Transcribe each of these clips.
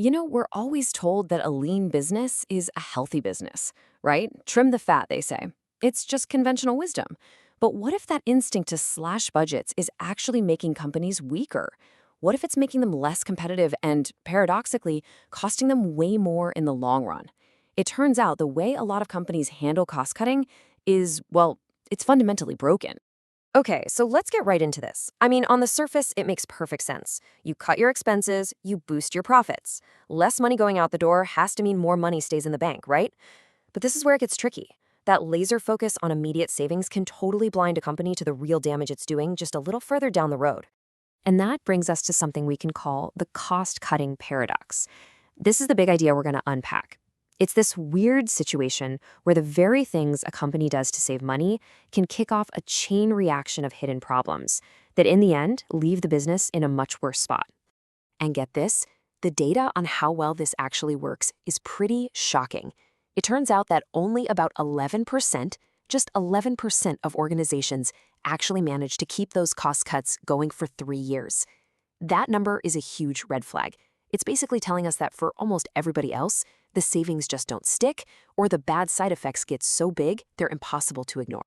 We're always told that a lean business is a healthy business, right? Trim the fat, they say. It's just conventional wisdom. But what if that instinct to slash budgets is actually making companies weaker? What if it's making them less competitive and, paradoxically, costing them way more in the long run? It turns out the way a lot of companies handle cost cutting is, well, it's fundamentally broken. Okay, so let's get right into this. I mean, on the surface, it makes perfect sense. You cut your expenses, you boost your profits. Less money going out the door has to mean more money stays in the bank, right? But this is where it gets tricky. That laser focus on immediate savings can totally blind a company to the real damage it's doing just a little further down the road. And that brings us to something we can call the cost-cutting paradox. This is the big idea we're going to unpack. It's this weird situation where the very things a company does to save money can kick off a chain reaction of hidden problems that in the end leave the business in a much worse spot. And get this, the data on how well this actually works is pretty shocking. It turns out that only about 11%, just 11% of organizations actually manage to keep those cost cuts going for 3 years. That number is a huge red flag. It's basically telling us that for almost everybody else, the savings just don't stick, or the bad side effects get so big they're impossible to ignore.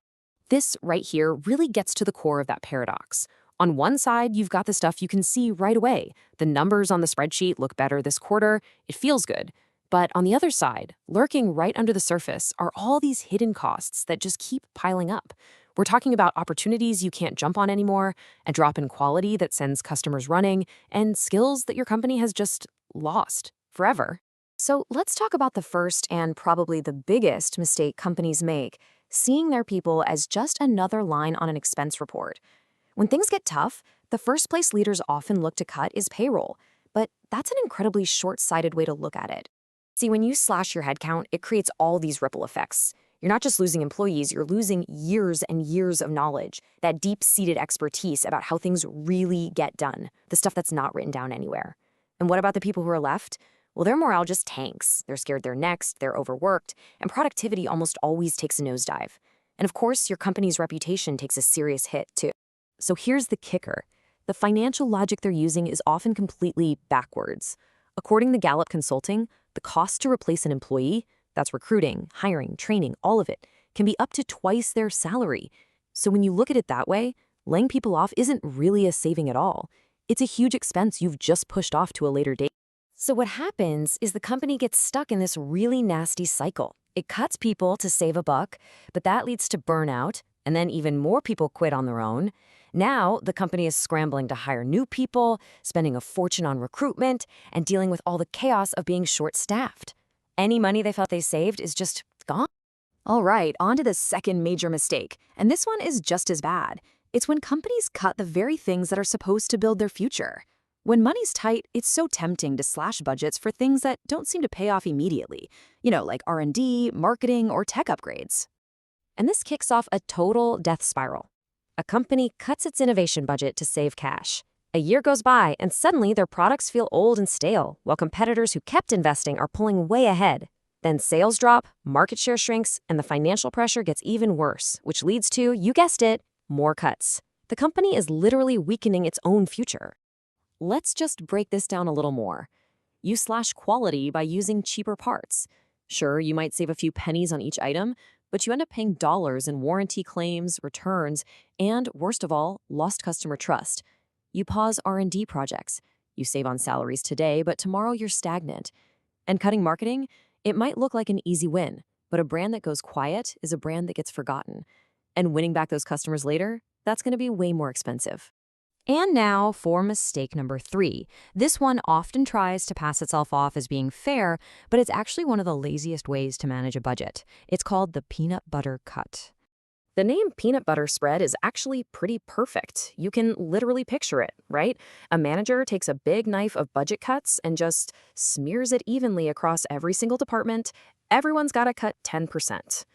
This right here really gets to the core of that paradox. On one side, you've got the stuff you can see right away. The numbers on the spreadsheet look better this quarter. It feels good. But on the other side, lurking right under the surface are all these hidden costs that just keep piling up. We're talking about opportunities you can't jump on anymore, a drop in quality that sends customers running, and skills that your company has just lost forever. So let's talk about the first and probably the biggest mistake companies make, seeing their people as just another line on an expense report. When things get tough, the first place leaders often look to cut is payroll, but that's an incredibly short-sighted way to look at it. See, when you slash your headcount, it creates all these ripple effects. You're not just losing employees, you're losing years and years of knowledge, that deep-seated expertise about how things really get done, the stuff that's not written down anywhere. And what about the people who are left? Well, their morale just tanks. They're scared they're next, they're overworked, and productivity almost always takes a nosedive. And of course, your company's reputation takes a serious hit, too. So here's the kicker. The financial logic they're using is often completely backwards. According to Gallup Consulting, the cost to replace an employee, that's recruiting, hiring, training, all of it, can be up to twice their salary. So when you look at it that way, laying people off isn't really a saving at all. It's a huge expense you've just pushed off to a later date. So what happens is the company gets stuck in this really nasty cycle. It cuts people to save a buck, but that leads to burnout, and then even more people quit on their own. Now, the company is scrambling to hire new people, spending a fortune on recruitment, and dealing with all the chaos of being short-staffed. Any money they felt they saved is just gone. All right, on to the second major mistake, and this one is just as bad. It's when companies cut the very things that are supposed to build their future. When money's tight, it's so tempting to slash budgets for things that don't seem to pay off immediately, like R&D, marketing, or tech upgrades. And this kicks off a total death spiral. A company cuts its innovation budget to save cash. A year goes by, and suddenly their products feel old and stale, while competitors who kept investing are pulling way ahead. Then sales drop, market share shrinks, and the financial pressure gets even worse, which leads to, you guessed it, more cuts. The company is literally weakening its own future. Let's just break this down a little more. You slash quality by using cheaper parts. Sure, you might save a few pennies on each item, but you end up paying dollars in warranty claims, returns, and, worst of all, lost customer trust. You pause R&D projects. You save on salaries today, but tomorrow you're stagnant. And cutting marketing? It might look like an easy win, but a brand that goes quiet is a brand that gets forgotten. And winning back those customers later, that's going to be way more expensive. And now for mistake number 3. This one often tries to pass itself off as being fair, but it's actually one of the laziest ways to manage a budget. It's called the peanut butter cut. The name peanut butter spread is actually pretty perfect. You can literally picture it, right? A manager takes a big knife of budget cuts and just smears it evenly across every single department. Everyone's got to cut 10%.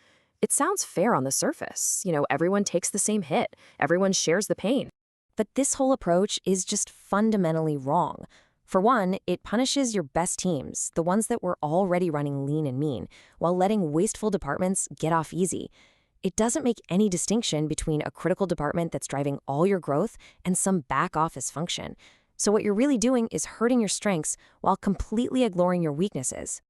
It sounds fair on the surface. Everyone takes the same hit. Everyone shares the pain. But this whole approach is just fundamentally wrong. For one, it punishes your best teams, the ones that were already running lean and mean, while letting wasteful departments get off easy. It doesn't make any distinction between a critical department that's driving all your growth and some back office function. So what you're really doing is hurting your strengths while completely ignoring your weaknesses.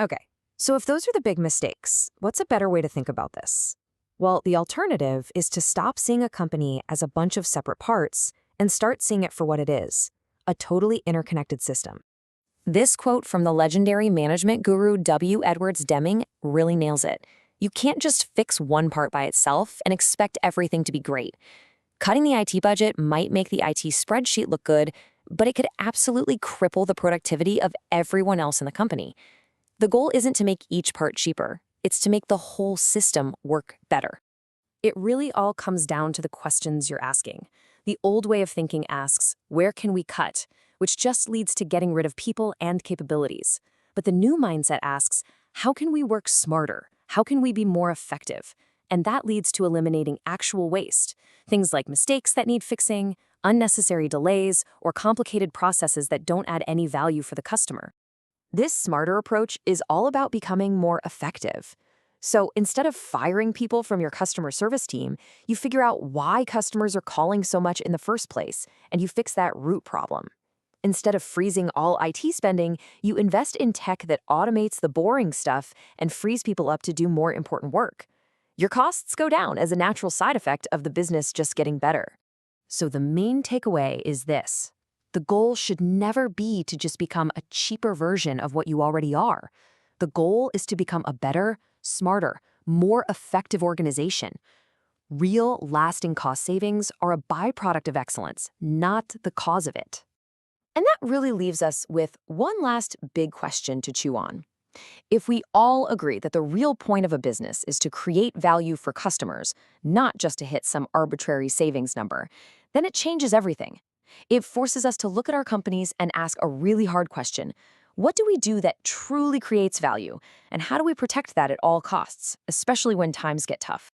Okay, so if those are the big mistakes, what's a better way to think about this? Well, the alternative is to stop seeing a company as a bunch of separate parts and start seeing it for what it is, a totally interconnected system. This quote from the legendary management guru W. Edwards Deming really nails it. You can't just fix one part by itself and expect everything to be great. Cutting the IT budget might make the IT spreadsheet look good, but it could absolutely cripple the productivity of everyone else in the company. The goal isn't to make each part cheaper, it's to make the whole system work better. It really all comes down to the questions you're asking. The old way of thinking asks, where can we cut? Which just leads to getting rid of people and capabilities. But the new mindset asks, how can we work smarter? How can we be more effective? And that leads to eliminating actual waste. Things like mistakes that need fixing, unnecessary delays, or complicated processes that don't add any value for the customer. This smarter approach is all about becoming more effective. So instead of firing people from your customer service team, you figure out why customers are calling so much in the first place, and you fix that root problem. Instead of freezing all IT spending, you invest in tech that automates the boring stuff and frees people up to do more important work. Your costs go down as a natural side effect of the business just getting better. So the main takeaway is this. The goal should never be to just become a cheaper version of what you already are. The goal is to become a better, smarter, more effective organization. Real, lasting cost savings are a byproduct of excellence, not the cause of it. And that really leaves us with one last big question to chew on. If we all agree that the real point of a business is to create value for customers, not just to hit some arbitrary savings number, then it changes everything. It forces us to look at our companies and ask a really hard question. What do we do that truly creates value? And how do we protect that at all costs, especially when times get tough?